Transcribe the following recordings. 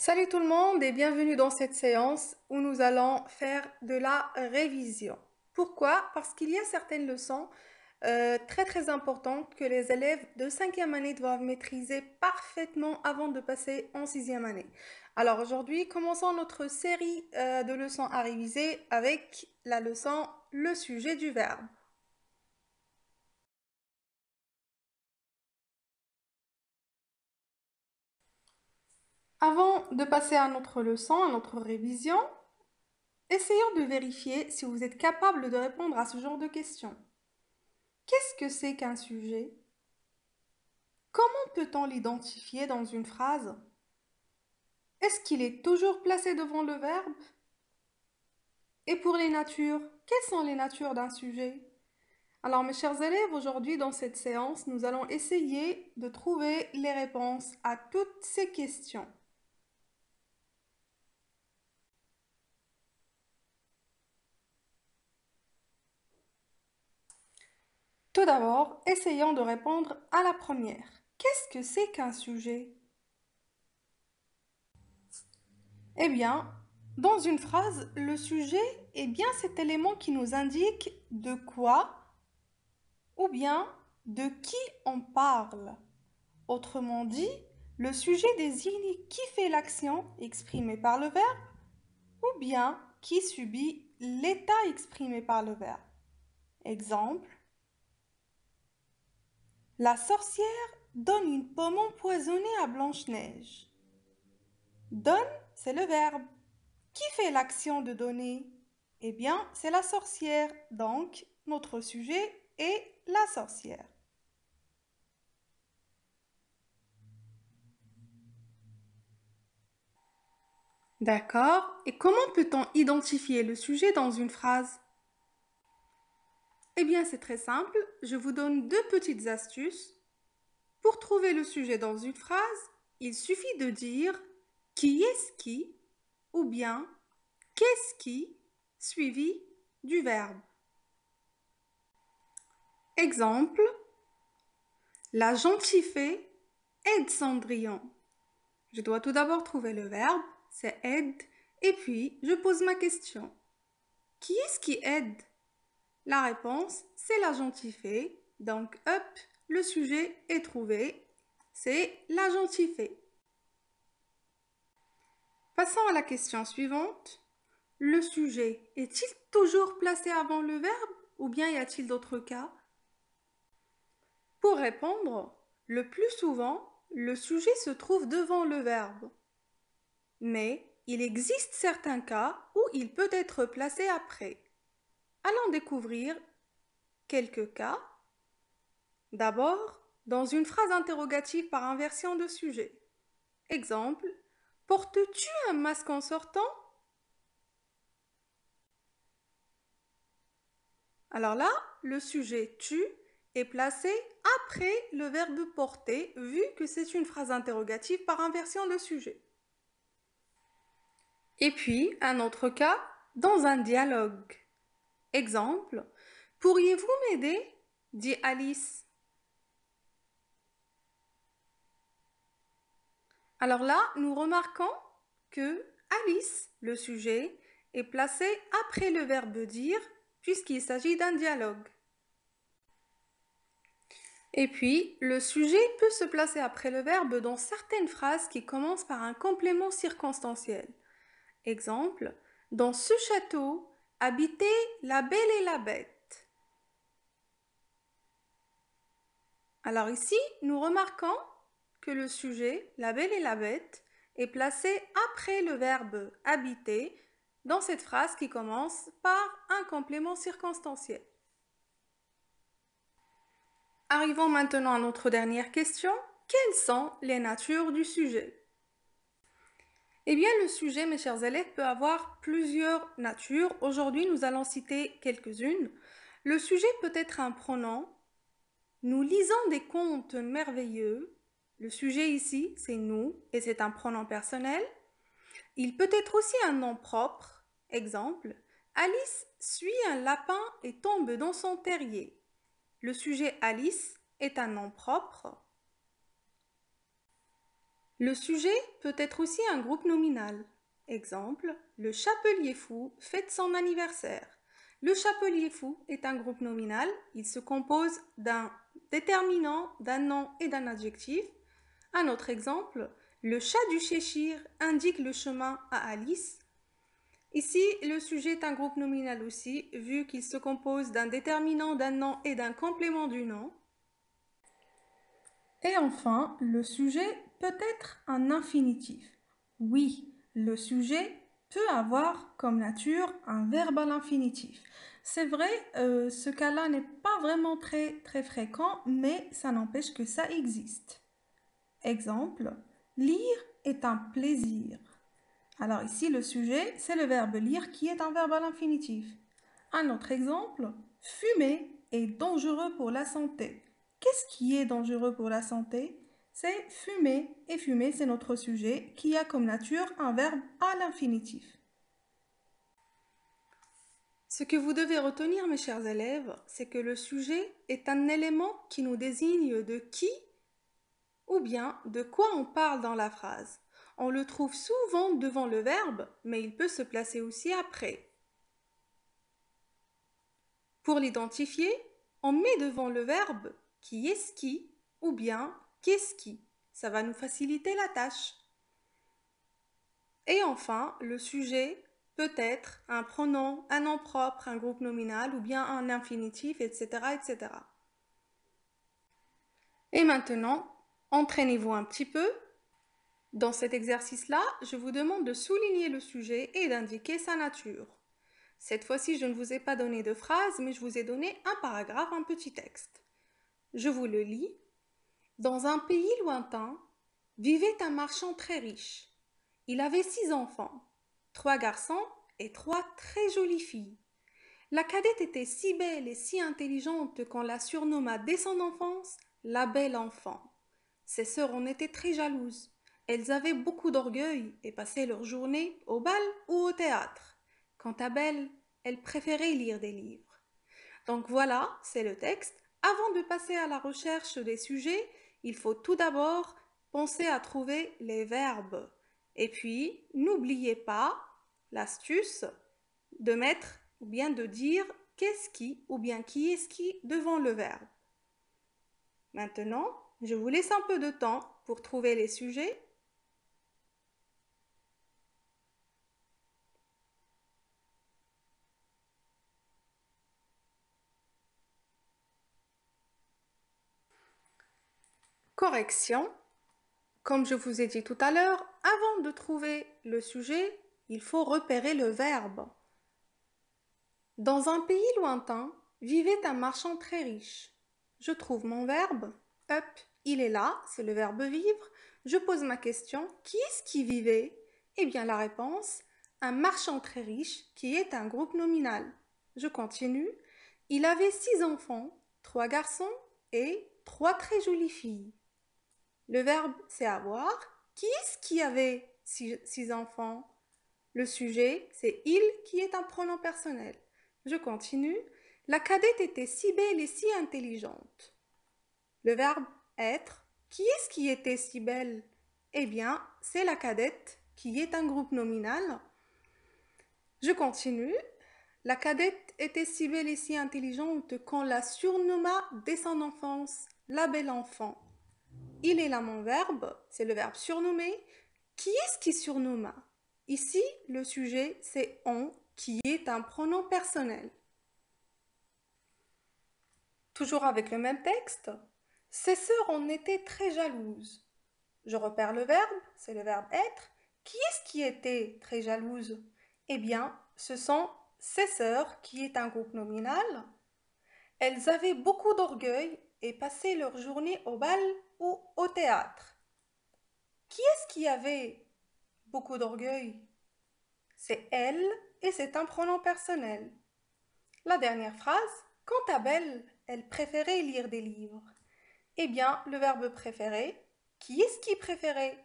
Salut tout le monde et bienvenue dans cette séance où nous allons faire de la révision. Pourquoi? Parce qu'il y a certaines leçons très importantes que les élèves de cinquième année doivent maîtriser parfaitement avant de passer en sixième année. Alors aujourd'hui, commençons notre série de leçons à réviser avec la leçon Le sujet du verbe. Avant de passer à notre leçon, à notre révision, essayons de vérifier si vous êtes capable de répondre à ce genre de questions. Qu'est-ce que c'est qu'un sujet? Comment peut-on l'identifier dans une phrase? Est-ce qu'il est toujours placé devant le verbe? Et pour les natures, quelles sont les natures d'un sujet? Alors mes chers élèves, aujourd'hui dans cette séance, nous allons essayer de trouver les réponses à toutes ces questions. Tout d'abord, essayons de répondre à la première. Qu'est-ce que c'est qu'un sujet? Eh bien, dans une phrase, le sujet est bien cet élément qui nous indique de quoi ou bien de qui on parle. Autrement dit, le sujet désigne qui fait l'action exprimée par le verbe ou bien qui subit l'état exprimé par le verbe. Exemple, la sorcière donne une pomme empoisonnée à Blanche-Neige. Donne, c'est le verbe. Qui fait l'action de donner? Eh bien, c'est la sorcière. Donc, notre sujet est la sorcière. D'accord. Et comment peut-on identifier le sujet dans une phrase? Eh bien, c'est très simple. Je vous donne deux petites astuces. Pour trouver le sujet dans une phrase, il suffit de dire qui est-ce qui ou bien qu'est-ce qui suivi du verbe. Exemple, la gentille fée aide Cendrillon. Je dois tout d'abord trouver le verbe, c'est aide, et puis je pose ma question. Qui est-ce qui aide? La réponse, c'est la gentille fée. Donc, hop, le sujet est trouvé. C'est la gentille fée. Passons à la question suivante. Le sujet est-il toujours placé avant le verbe ou bien y a-t-il d'autres cas? Pour répondre, le plus souvent, le sujet se trouve devant le verbe. Mais il existe certains cas où il peut être placé après. Allons découvrir quelques cas. D'abord, dans une phrase interrogative par inversion de sujet. Exemple, portes-tu un masque en sortant? Alors là, le sujet tu est placé après le verbe porter, vu que c'est une phrase interrogative par inversion de sujet. Et puis, un autre cas, dans un dialogue. Exemple, pourriez-vous m'aider? Dit Alice. Alors là, nous remarquons que Alice, le sujet, est placé après le verbe dire puisqu'il s'agit d'un dialogue. Et puis, le sujet peut se placer après le verbe dans certaines phrases qui commencent par un complément circonstanciel. Exemple, dans ce château habitaient la belle et la bête. Alors ici, nous remarquons que le sujet, la belle et la bête, est placé après le verbe habiter dans cette phrase qui commence par un complément circonstanciel. Arrivons maintenant à notre dernière question. Quelles sont les natures du sujet? Eh bien, le sujet, mes chers élèves, peut avoir plusieurs natures. Aujourd'hui, nous allons citer quelques-unes. Le sujet peut être un pronom. Nous lisons des contes merveilleux. Le sujet ici, c'est nous et c'est un pronom personnel. Il peut être aussi un nom propre. Exemple, Alice suit un lapin et tombe dans son terrier. Le sujet Alice est un nom propre. Le sujet peut être aussi un groupe nominal. Exemple, le chapelier fou fête son anniversaire. Le chapelier fou est un groupe nominal. Il se compose d'un déterminant, d'un nom et d'un adjectif. Un autre exemple, le chat du Cheshire indique le chemin à Alice. Ici, le sujet est un groupe nominal aussi, vu qu'il se compose d'un déterminant, d'un nom et d'un complément du nom. Et enfin, le sujet peut être un infinitif. Oui, le sujet peut avoir comme nature un verbe à l'infinitif. C'est vrai, ce cas-là n'est pas vraiment très fréquent, mais ça n'empêche que ça existe. Exemple, lire est un plaisir. Alors ici, le sujet, c'est le verbe lire qui est un verbe à l'infinitif. Un autre exemple, fumer est dangereux pour la santé. Qu'est-ce qui est dangereux pour la santé? C'est fumer, et fumer, c'est notre sujet qui a comme nature un verbe à l'infinitif. Ce que vous devez retenir, mes chers élèves, c'est que le sujet est un élément qui nous désigne de qui ou bien de quoi on parle dans la phrase. On le trouve souvent devant le verbe, mais il peut se placer aussi après. Pour l'identifier, on met devant le verbe qui est-ce qui ou bien qu'est-ce qui. Ça va nous faciliter la tâche. Et enfin, le sujet peut être un pronom, un nom propre, un groupe nominal ou bien un infinitif, etc., etc. Et maintenant, entraînez-vous un petit peu. Dans cet exercice-là, je vous demande de souligner le sujet et d'indiquer sa nature. Cette fois-ci, je ne vous ai pas donné de phrase, mais je vous ai donné un paragraphe, un petit texte. Je vous le lis. Dans un pays lointain, vivait un marchand très riche. Il avait 6 enfants, 3 garçons et 3 très jolies filles. La cadette était si belle et si intelligente qu'on la surnomma dès son enfance la belle enfant. Ses sœurs en étaient très jalouses. Elles avaient beaucoup d'orgueil et passaient leur journée au bal ou au théâtre. Quant à Belle, elle préférait lire des livres. Donc voilà, c'est le texte. Avant de passer à la recherche des sujets, il faut tout d'abord penser à trouver les verbes. Et puis, n'oubliez pas l'astuce de mettre ou bien de dire qu'est-ce qui ou bien qui est-ce qui devant le verbe. Maintenant, je vous laisse un peu de temps pour trouver les sujets. Correction. Comme je vous ai dit tout à l'heure, avant de trouver le sujet, il faut repérer le verbe. Dans un pays lointain, vivait un marchand très riche. Je trouve mon verbe. Up, il est là, c'est le verbe vivre. Je pose ma question. Qui est-ce qui vivait? Eh bien, la réponse, un marchand très riche qui est un groupe nominal. Je continue. Il avait 6 enfants, 3 garçons et 3 très jolies filles. Le verbe, c'est avoir. Qui est-ce qui avait 6 enfants? Le sujet, c'est il qui est un pronom personnel. Je continue. La cadette était si belle et si intelligente. Le verbe être. Qui est-ce qui était si belle? Eh bien, c'est la cadette qui est un groupe nominal. Je continue. La cadette était si belle et si intelligente qu'on la surnomma dès son enfance la belle enfant. Il est là mon verbe, c'est le verbe surnommer. Qui est-ce qui surnomma? Ici, le sujet, c'est on, qui est un pronom personnel. Toujours avec le même texte. Ses sœurs en étaient très jalouses. Je repère le verbe, c'est le verbe être. Qui est-ce qui était très jalouse? Eh bien, ce sont ses sœurs, qui est un groupe nominal. Elles avaient beaucoup d'orgueil et passaient leur journée au bal ou au théâtre. Qui est-ce qui avait beaucoup d'orgueil? C'est elle et c'est un pronom personnel. La dernière phrase, quant à Belle, elle préférait lire des livres. Eh bien, le verbe préférer, qui est-ce qui préférait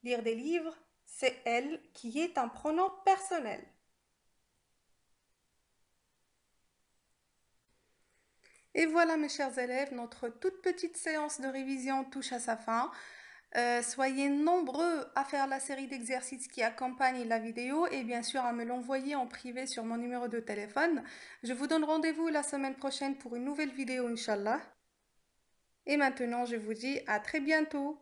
lire des livres? C'est elle qui est un pronom personnel. Et voilà mes chers élèves, notre toute petite séance de révision touche à sa fin. Soyez nombreux à faire la série d'exercices qui accompagnent la vidéo et bien sûr à me l'envoyer en privé sur mon numéro de téléphone. Je vous donne rendez-vous la semaine prochaine pour une nouvelle vidéo, Inch'Allah. Et maintenant, je vous dis à très bientôt.